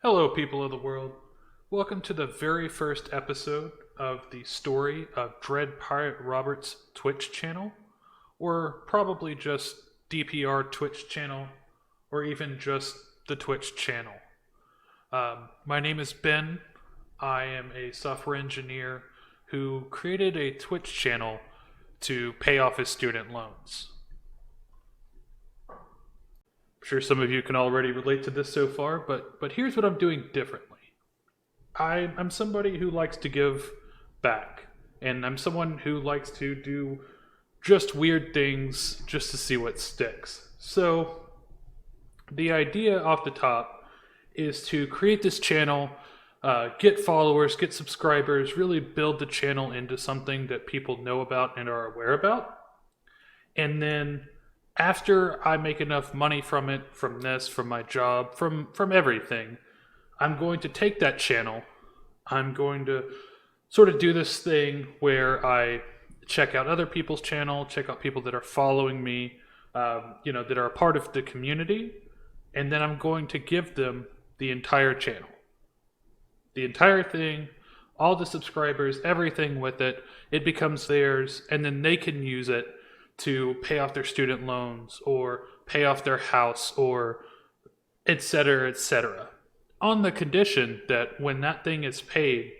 Hello, people of the world. Welcome to the very first episode of the story of Dread Pirate Robert's Twitch channel, or probably just DPR Twitch channel, or even just the Twitch channel. My name is Ben. I am a software engineer who created a Twitch channel to pay off his student loans. I'm sure some of you can already relate to this so far, but here's what I'm doing differently. I'm somebody who likes to give back, and I'm someone who likes to do just weird things just to see what sticks. So the idea off the top is to create this channel, get followers, get subscribers, really build the channel into something that people know about and are aware about. And then after I make enough money from it, from this, from my job, from everything, I'm going to take that channel. I'm going to sort of do this thing where I check out other people's channel, check out people that are following me, that are a part of the community, and then I'm going to give them the entire channel. The entire thing, all the subscribers, everything with it, it becomes theirs, and then they can use it to pay off their student loans or pay off their house or etc., etc. On the condition that when that thing is paid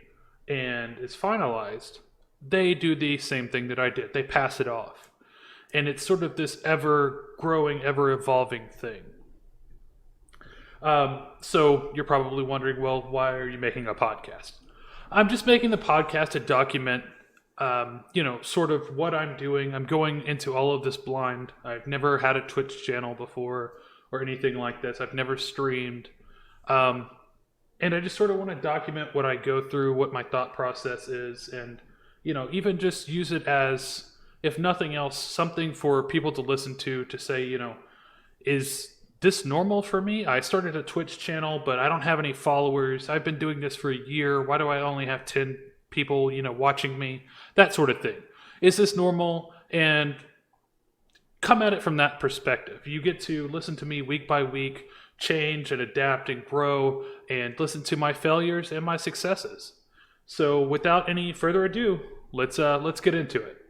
and is finalized, they do the same thing that I did. They pass it off. And it's sort of this ever-growing, ever-evolving thing. So you're probably wondering, well, why are you making a podcast? I'm just making the podcast to document sort of what I'm doing. I'm going into all of this blind. I've never had a Twitch channel before or anything like this. I've never streamed. And I just sort of want to document what I go through, what my thought process is, and, even just use it as, if nothing else, something for people to listen to say, is this normal for me? I started a Twitch channel, but I don't have any followers. I've been doing this for a year. Why do I only have 10 people, watching me? That sort of thing. Is this normal? And come at it from that perspective. You get to listen to me week by week, change and adapt and grow, and listen to my failures and my successes. So without any further ado, let's get into it.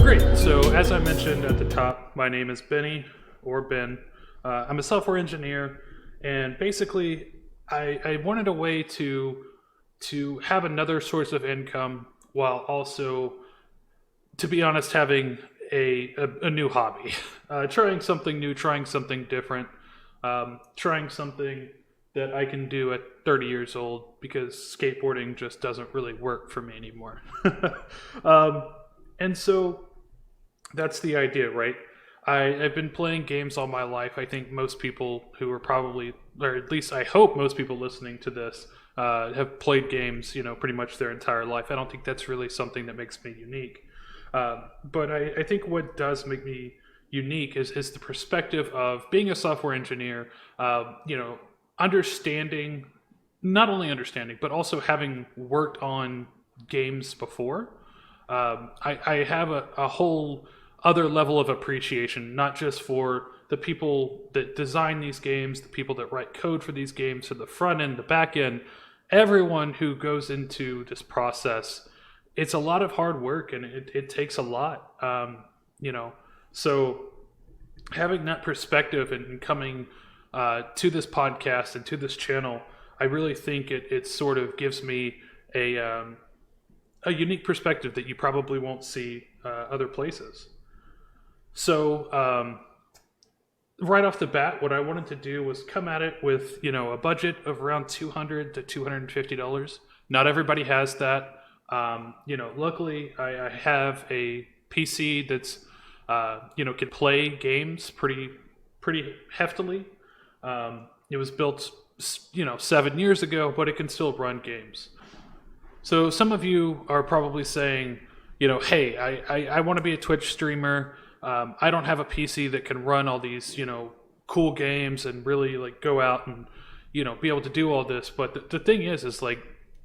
Great. So as I mentioned at the top, my name is Benny, or Ben. I'm a software engineer, and basically I wanted a way to have another source of income while also, to be honest, having a new hobby. Trying something new, trying something different, trying something that I can do at 30 years old, because skateboarding just doesn't really work for me anymore. And so that's the idea, right? I've been playing games all my life. I think most people who are probably, or at least I hope most people listening to this, have played games, pretty much their entire life. I don't think that's really something that makes me unique. But I think what does make me unique is the perspective of being a software engineer, understanding, not only understanding, but also having worked on games before. I have a whole other level of appreciation, not just for the people that design these games, the people that write code for these games, to the front end, the back end, everyone who goes into this process. It's a lot of hard work, and it takes a lot, so having that perspective and coming to this podcast and to this channel, I really think it sort of gives me a unique perspective that you probably won't see other places. So right off the bat, what I wanted to do was come at it with, a budget of around $200 to $250. Not everybody has that. Luckily I have a PC that's, can play games pretty heftily. It was built, 7 years ago, but it can still run games. So some of you are probably saying, hey, I want to be a Twitch streamer. I don't have a PC that can run all these, cool games and really go out and, be able to do all this. But the thing is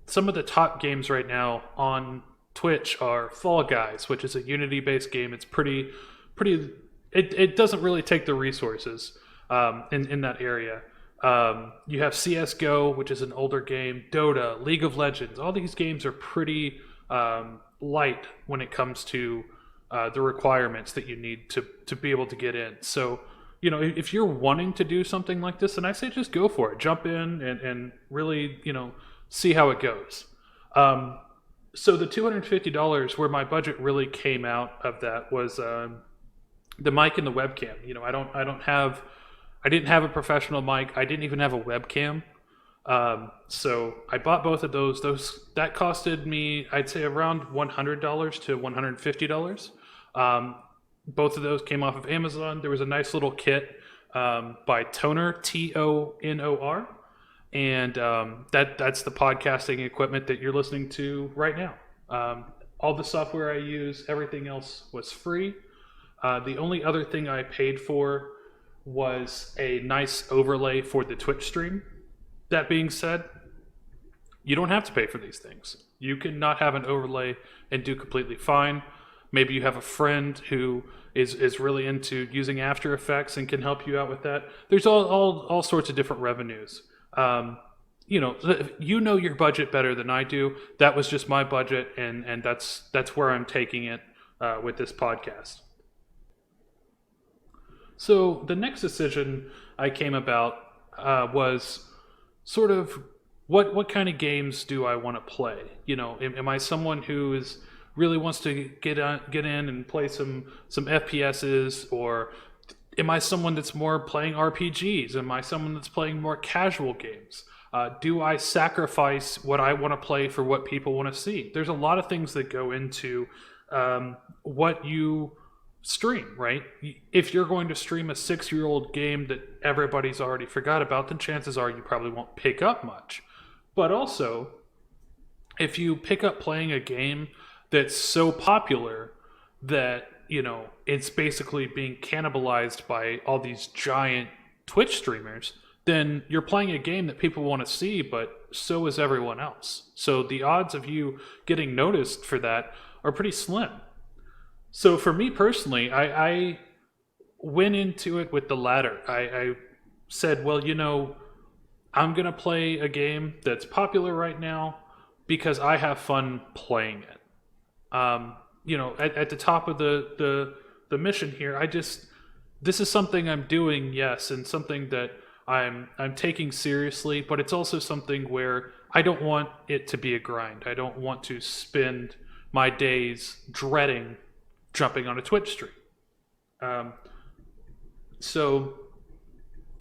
some of the top games right now on Twitch are Fall Guys, which is a Unity-based game. It's pretty it doesn't really take the resources in that area. You have CS:GO, which is an older game, Dota, League of Legends. All these games are pretty light when it comes to the requirements that you need to be able to get in. So, you know, if you're wanting to do something like this, then I say just go for it. Jump in and really, you know, see how it goes. So the $250 where my budget really came out of that was the mic and the webcam. You know, I didn't have a professional mic. I didn't even have a webcam. So I bought both of those. That costed me, I'd say, around $100 to $150. Both of those came off of Amazon. There was a nice little kit by Tonor, Tonor, and that's the podcasting equipment that you're listening to right now. All the software I use, everything else was free. The only other thing I paid for was a nice overlay for the Twitch stream. That being said, you don't have to pay for these things. You can not have an overlay and do completely fine. Maybe you have a friend who is really into using After Effects and can help you out with that. There's all sorts of different revenues. You know your budget better than I do. That was just my budget, and that's where I'm taking it with this podcast. So the next decision I came about was sort of what kind of games do I want to play? You know, am I someone who really wants to get in and play some FPSs, or am I someone that's more playing RPGs? Am I someone that's playing more casual games? Do I sacrifice what I want to play for what people want to see? There's a lot of things that go into what you stream, right? If you're going to stream a 6-year-old game that everybody's already forgot about, then chances are you probably won't pick up much. But also, if you pick up playing a game that's so popular that, you know, it's basically being cannibalized by all these giant Twitch streamers, then you're playing a game that people want to see, but so is everyone else. So the odds of you getting noticed for that are pretty slim. So for me personally, I went into it with the latter. I said, well, you know, I'm going to play a game that's popular right now because I have fun playing it. You know, at the top of the mission here, this is something I'm doing, yes, and something that I'm taking seriously, but it's also something where I don't want it to be a grind. I don't want to spend my days dreading jumping on a Twitch stream. So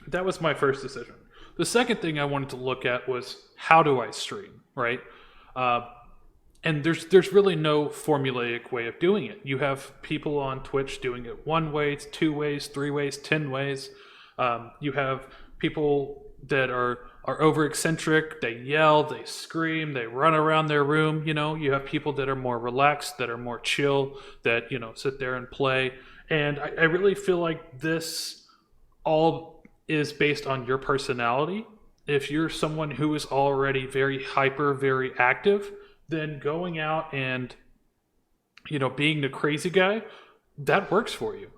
that was my first decision. The second thing I wanted to look at was, how do I stream, right? And there's really no formulaic way of doing it. You have people on Twitch doing it one way, 2 ways, 3 ways, 10 ways. You have people that are over eccentric. They yell, they scream, they run around their room. You know, you have people that are more relaxed, that are more chill, that, you know, sit there and play. And I really feel like this all is based on your personality. If you're someone who is already very hyper, very active, then going out and, you know, being the crazy guy, that works for you.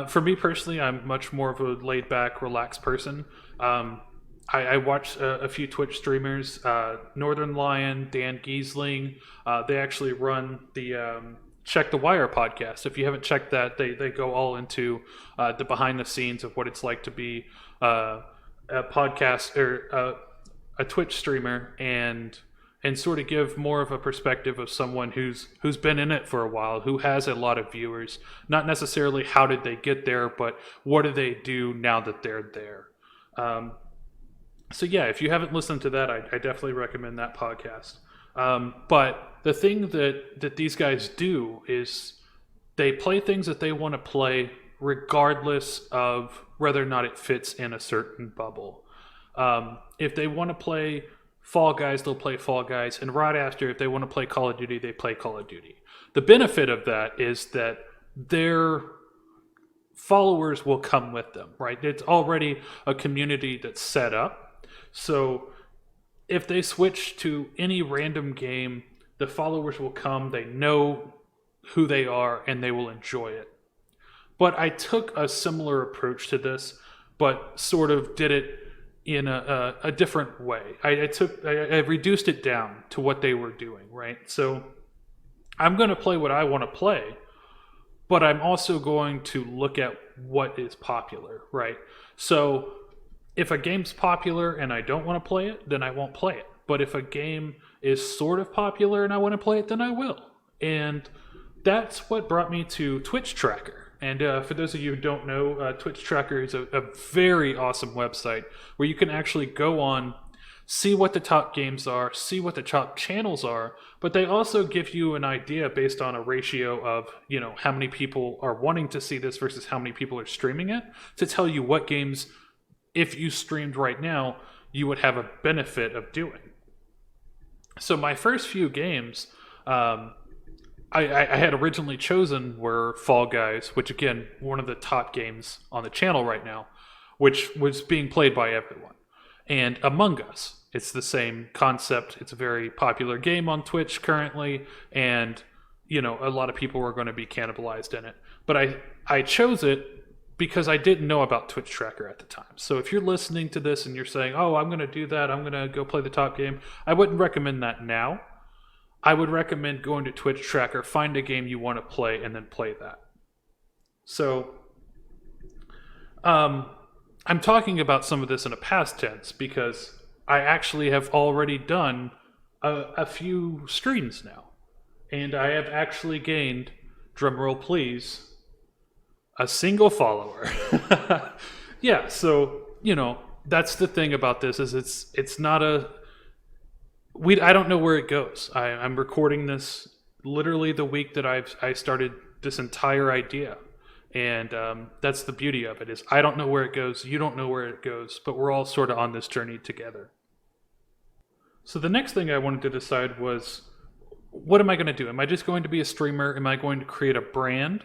For me personally, I'm much more of a laid-back, relaxed person. I watch a few Twitch streamers, Northern Lion, Dan Giesling. They actually run the Check the Wire podcast. If you haven't checked that, they go all into the behind the scenes of what it's like to be a podcast or a Twitch streamer, and sort of give more of a perspective of someone who's been in it for a while, who has a lot of viewers. Not necessarily how did they get there, but what do they do now that they're there. So yeah, if you haven't listened to that, I definitely recommend that podcast. But the thing that these guys do is they play things that they want to play regardless of whether or not it fits in a certain bubble. If they want to play Fall Guys, they'll play Fall Guys, and right after, if they want to play Call of Duty, they play Call of Duty. The benefit of that is that their followers will come with them, right? It's already a community that's set up. So if they switch to any random game, the followers will come, they know who they are, and they will enjoy it. but I took a similar approach to this, but sort of did it in a different way. I reduced it down to what they were doing, right? So I'm going to play what I want to play, but I'm also going to look at what is popular, right? So if a game's popular and I don't want to play it, then I won't play it. But if a game is sort of popular and I want to play it, then I will. And that's what brought me to Twitch Tracker. And for those of you who don't know, Twitch Tracker is a very awesome website where you can actually go on, see what the top games are, see what the top channels are, but they also give you an idea based on a ratio of, you know, how many people are wanting to see this versus how many people are streaming it, to tell you what games, if you streamed right now, you would have a benefit of doing. So my first few games, I had originally chosen were Fall Guys, which again, one of the top games on the channel right now, which was being played by everyone. And Among Us. It's the same concept. It's a very popular game on Twitch currently, and you know, a lot of people were going to be cannibalized in it. But I chose it because I didn't know about Twitch Tracker at the time. So if you're listening to this and you're saying, oh, I'm going to do that, I'm going to go play the top game, I wouldn't recommend that now. I would recommend going to Twitch Tracker, find a game you want to play, and then play that. So, I'm talking about some of this in a past tense because I actually have already done a few streams now. And I have actually gained, drumroll please, a single follower. Yeah, so, you know, that's the thing about this, is it's not a... I don't know where it goes. I'm recording this literally the week that I started this entire idea. And that's the beauty of it, is I don't know where it goes, you don't know where it goes, but we're all sort of on this journey together. So the next thing I wanted to decide was, what am I going to do? Am I just going to be a streamer? Am I going to create a brand?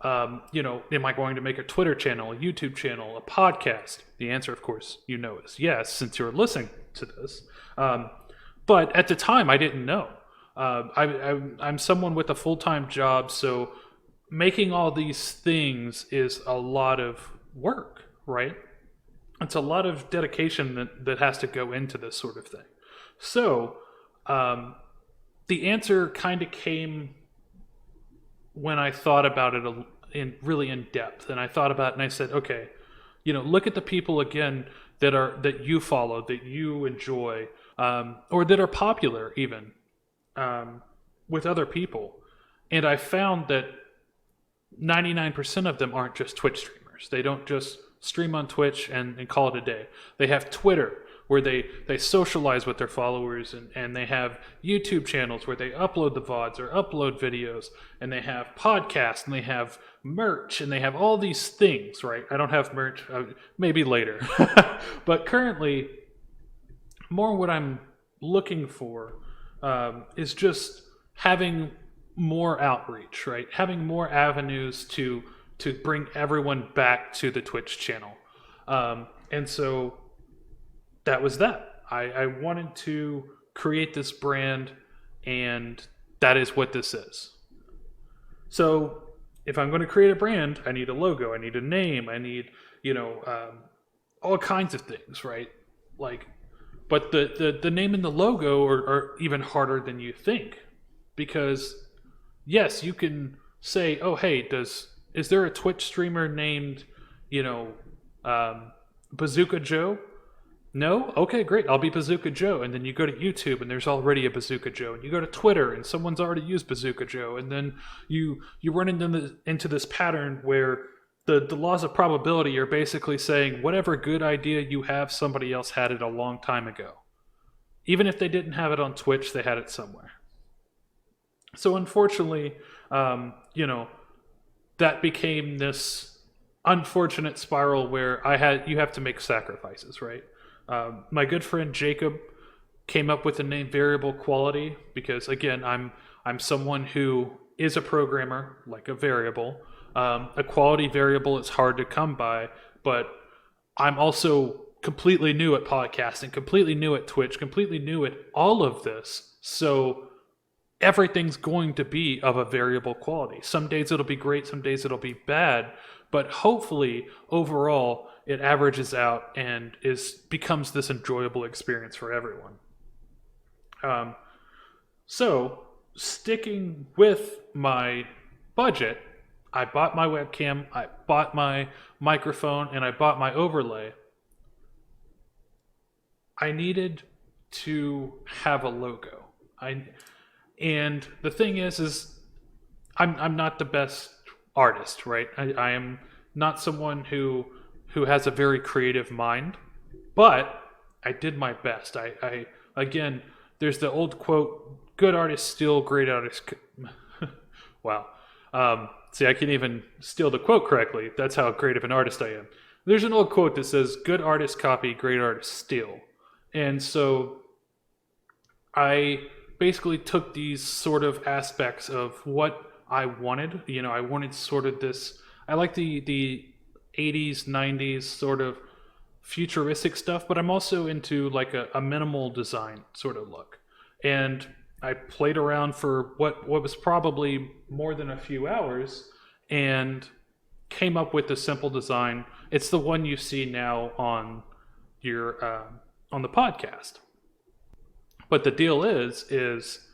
You know, am I going to make a Twitter channel, a YouTube channel, a podcast? The answer, of course, you know, is yes, since you're listening to this. But at the time, I didn't know. I'm someone with a full-time job, so making all these things is a lot of work, right? It's a lot of dedication that has to go into this sort of thing. So the answer kind of came when I thought about it really in depth. And I thought about it and I said, okay, you know, look at the people again that you follow, that you enjoy, or that are popular even with other people. And I found that 99% of them aren't just Twitch streamers. They don't just stream on Twitch and call it a day. They have Twitter, where they socialize with their followers, and they have YouTube channels where they upload the VODs or upload videos, and they have podcasts, and they have merch, and they have all these things, right? I don't have merch, maybe later. But currently, more what I'm looking for is just having more outreach, right? Having more avenues to bring everyone back to the Twitch channel. And so that was that. I wanted to create this brand, and that is what this is. So if I'm going to create a brand, I need a logo, I need a name, I need, you know, all kinds of things, right? Like, but the name and the logo are even harder than you think, because yes, you can say, oh, hey, is there a Twitch streamer named, you know, Bazooka Joe? No? Okay, great. I'll be Bazooka Joe. And then you go to YouTube and there's already a Bazooka Joe. And you go to Twitter and someone's already used Bazooka Joe. And then you run into this pattern where the laws of probability are basically saying whatever good idea you have, somebody else had it a long time ago. Even if they didn't have it on Twitch, they had it somewhere. So unfortunately, you know, that became this unfortunate spiral where you have to make sacrifices, right? My good friend Jacob came up with the name Variable Quality because, again, I'm someone who is a programmer, like a variable. A quality variable is hard to come by, but I'm also completely new at podcasting, completely new at Twitch, completely new at all of this. So everything's going to be of a variable quality. Some days it'll be great, some days it'll be bad, but hopefully overall it averages out and becomes this enjoyable experience for everyone. So sticking with my budget, I bought my webcam, I bought my microphone, and I bought my overlay. I needed to have a logo. And the thing is I'm not the best artist, right? I am not someone who has a very creative mind, but I did my best. I again, there's the old quote, good artists steal, great artists... Wow. See, I can't even steal the quote correctly. That's how great of an artist I am. There's an old quote that says, good artists copy, great artists steal. And so I basically took these sort of aspects of what I wanted. You know, I wanted sort of this, I like the 80s, 90s sort of futuristic stuff, but I'm also into like a minimal design sort of look. And I played around for what was probably more than a few hours and came up with a simple design. It's the one you see now on your on the podcast. But the deal is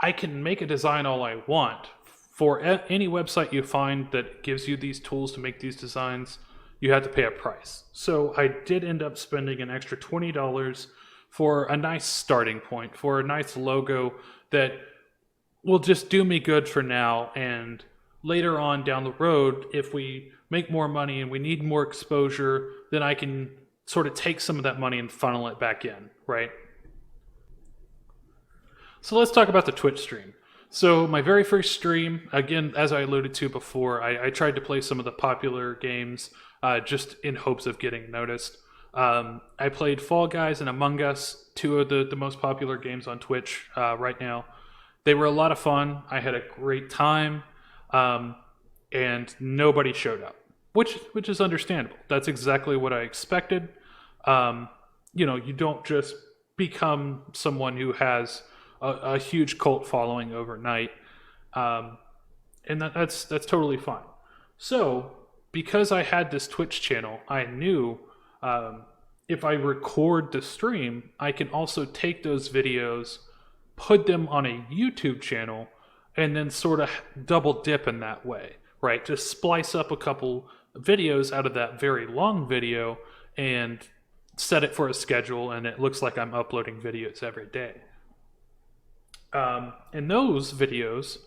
I can make a design all I want. For any website you find that gives you these tools to make these designs, you have to pay a price. So I did end up spending an extra $20 for a nice starting point, for a nice logo that will just do me good for now. And later on down the road, if we make more money and we need more exposure, then I can sort of take some of that money and funnel it back in, right? So let's talk about the Twitch stream. So my very first stream, again, as I alluded to before, I tried to play some of the popular games just in hopes of getting noticed. I played Fall Guys and Among Us, two of the most popular games on Twitch right now. They were a lot of fun. I had a great time, and nobody showed up, which is understandable. That's exactly what I expected. You know, you don't just become someone who has a huge cult following overnight, and that's totally fine. So because I had this Twitch channel, I knew if I record the stream, I can also take those videos, put them on a YouTube channel, and then sort of double dip in that way, right? Just splice up a couple videos out of that very long video and set it for a schedule, and it looks like I'm uploading videos every day. And those videos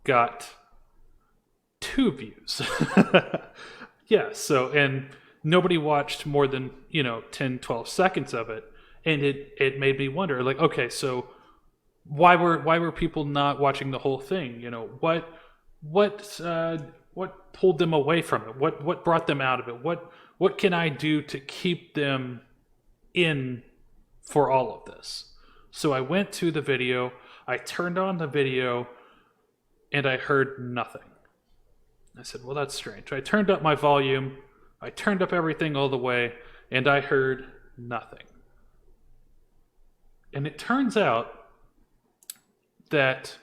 got 2 views. Yeah, so, and nobody watched more than, 10, 12 seconds of it. And it made me wonder, like, okay, so why were people not watching the whole thing? What pulled them away from it? What brought them out of it? What can I do to keep them in for all of this? So I went to the video, I turned on the video, and I heard nothing. I said, well, that's strange. I turned up my volume, I turned up everything all the way, and I heard nothing. And it turns out that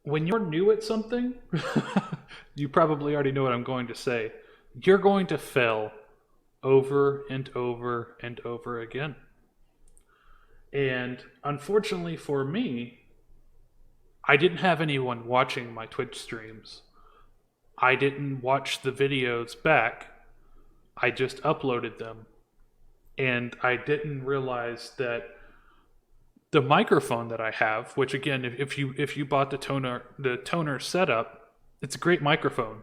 when you're new at something, you probably already know what I'm going to say, you're going to fail over and over and over again. And unfortunately for me, I didn't have anyone watching my Twitch streams. I didn't watch the videos back. I just uploaded them. And I didn't realize that the microphone that I have, which again, if you bought the toner setup, it's a great microphone.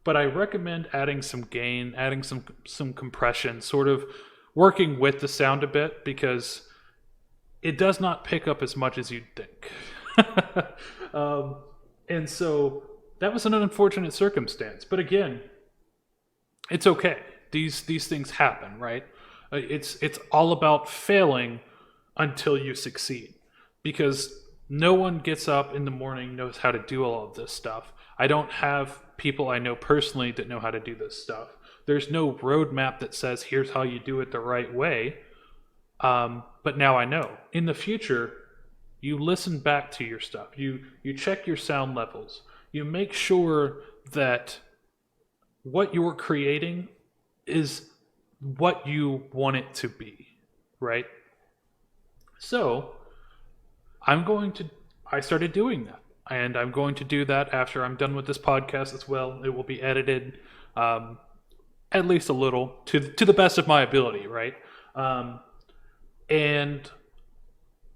But I recommend adding some gain, adding some compression, sort of working with the sound a bit, because it does not pick up as much as you'd think. And so that was an unfortunate circumstance. But again, it's okay. These things happen, right? It's all about failing until you succeed, because no one gets up in the morning, knows how to do all of this stuff. I don't have people I know personally that know how to do this stuff. There's no roadmap that says, here's how you do it the right way. But now I know. In the future, You listen back to your stuff. You check your sound levels. You make sure that what you're creating is what you want it to be, right? So I started doing that. And I'm going to do that after I'm done with this podcast as well. It will be edited, at least a little, to the best of my ability, right? And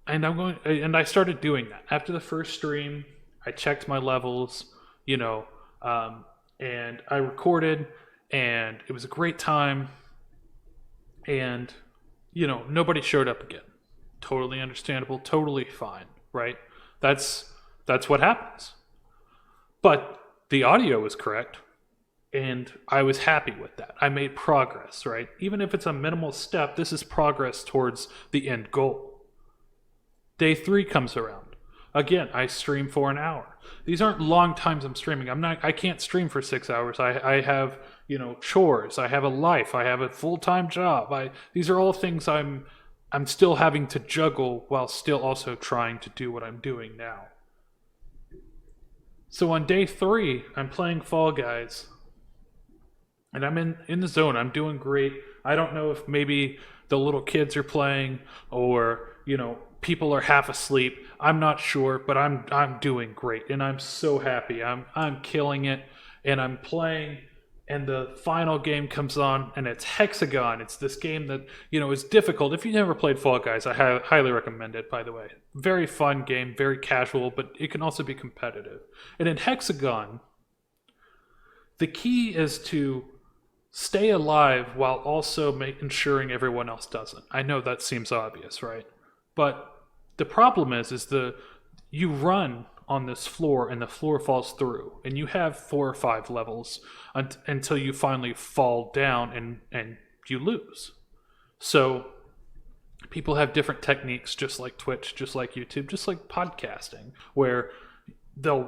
I started doing that after the first stream. I checked my levels, and I recorded, and it was a great time. And nobody showed up again. Totally understandable, totally fine, right? That's what happens. But the audio was correct, and I was happy with that. I made progress, right? Even if it's a minimal step, this is progress towards the end goal. Day 3 comes around. Again, I stream for an hour. These aren't long times I'm streaming. I can't stream for 6 hours. I have, chores. I have a life. I have a full-time job. These are all things I'm still having to juggle while still also trying to do what I'm doing now. So on day 3, I'm playing Fall Guys. And I'm in the zone. I'm doing great. I don't know if maybe the little kids are playing or, people are half asleep. I'm not sure, but I'm doing great. And I'm so happy. I'm killing it. And I'm playing, and the final game comes on, and it's Hexagon. It's this game that, is difficult. If you've never played Fall Guys, I highly recommend it, by the way. Very fun game, very casual, but it can also be competitive. And in Hexagon, the key is to stay alive while also ensuring everyone else doesn't. I know that seems obvious, right? But the problem is you run on this floor and the floor falls through, and you have 4 or 5 levels until you finally fall down and you lose. So people have different techniques, just like Twitch, just like YouTube, just like podcasting, where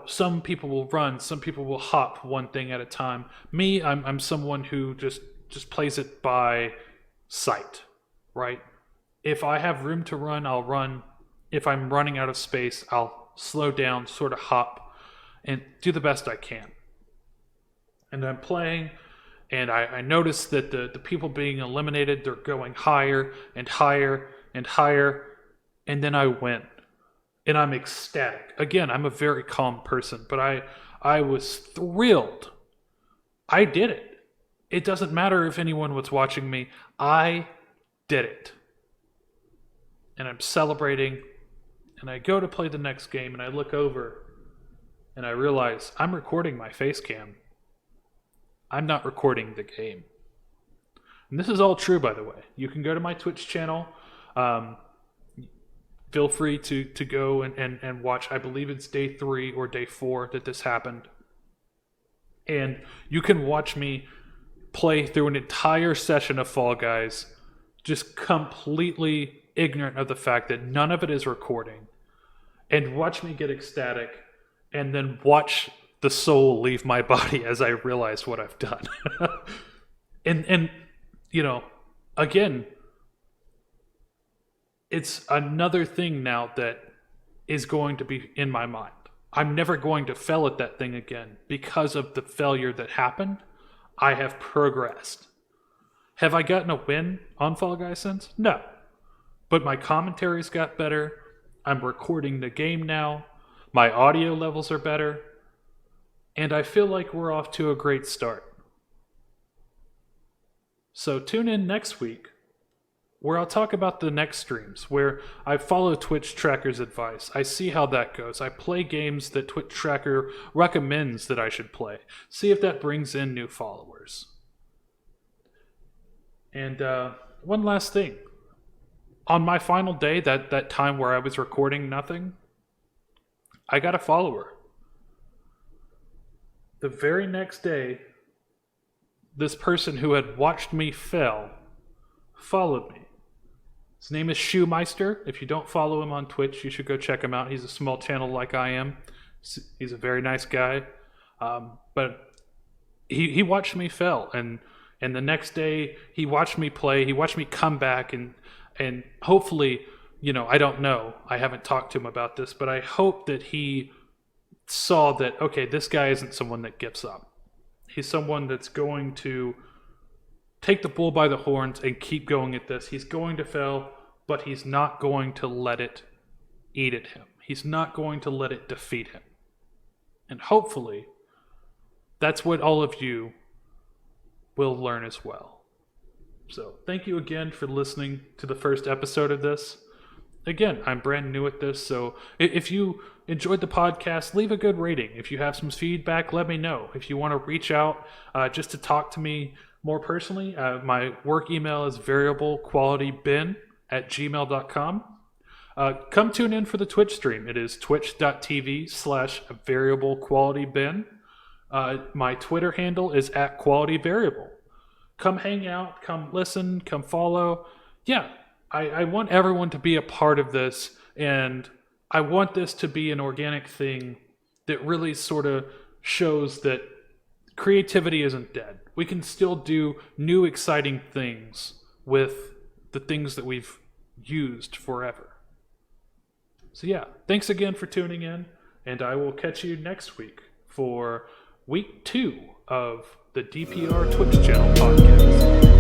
some people will run, some people will hop one thing at a time. Me, I'm someone who just plays it by sight, right? If I have room to run, I'll run. If I'm running out of space, I'll slow down, sort of hop, and do the best I can. And I'm playing, and I notice that the people being eliminated, they're going higher and higher and higher, and then I win. And I'm ecstatic. Again, I'm a very calm person, but I was thrilled. I did it. It doesn't matter if anyone was watching me. I did it. And I'm celebrating. And I go to play the next game, and I look over, and I realize I'm recording my face cam. I'm not recording the game. And this is all true, by the way. You can go to my Twitch channel. Feel free to go and watch. I believe it's day 3 or day 4 that this happened. And you can watch me play through an entire session of Fall Guys, just completely ignorant of the fact that none of it is recording, and watch me get ecstatic, and then watch the soul leave my body as I realize what I've done. and again, it's another thing now that is going to be in my mind. I'm never going to fail at that thing again because of the failure that happened. I have progressed. Have I gotten a win on Fall Guys since? No. But my commentaries got better. I'm recording the game now. My audio levels are better. And I feel like we're off to a great start. So tune in next week, where I'll talk about the next streams, where I follow Twitch Tracker's advice. I see how that goes. I play games that Twitch Tracker recommends that I should play. See if that brings in new followers. And one last thing. On my final day, that time where I was recording nothing, I got a follower. The very next day, this person who had watched me fail followed me. His name is Shoemeister. If you don't follow him on Twitch, you should go check him out. He's a small channel like I am. He's a very nice guy. But he watched me fail. And the next day, he watched me play. He watched me come back and hopefully I don't know. I haven't talked to him about this, but I hope that he saw that, okay, this guy isn't someone that gives up. He's someone that's going to take the bull by the horns and keep going at this. He's going to fail, but he's not going to let it eat at him. He's not going to let it defeat him. And hopefully, that's what all of you will learn as well. So, thank you again for listening to the first episode of this. Again, I'm brand new at this, so if you enjoyed the podcast, leave a good rating. If you have some feedback, let me know. If you want to reach out just to talk to me more personally, my work email is variablequalitybin@gmail.com. Come tune in for the Twitch stream. It is twitch.tv/variablequalitybin. My Twitter handle is @qualityvariable. Come hang out, come listen, come follow. Yeah, I want everyone to be a part of this, and I want this to be an organic thing that really sort of shows that creativity isn't dead. We can still do new, exciting things with the things that we've used forever. So yeah, thanks again for tuning in, and I will catch you next week for week 2 of the DPR Twitch channel podcast.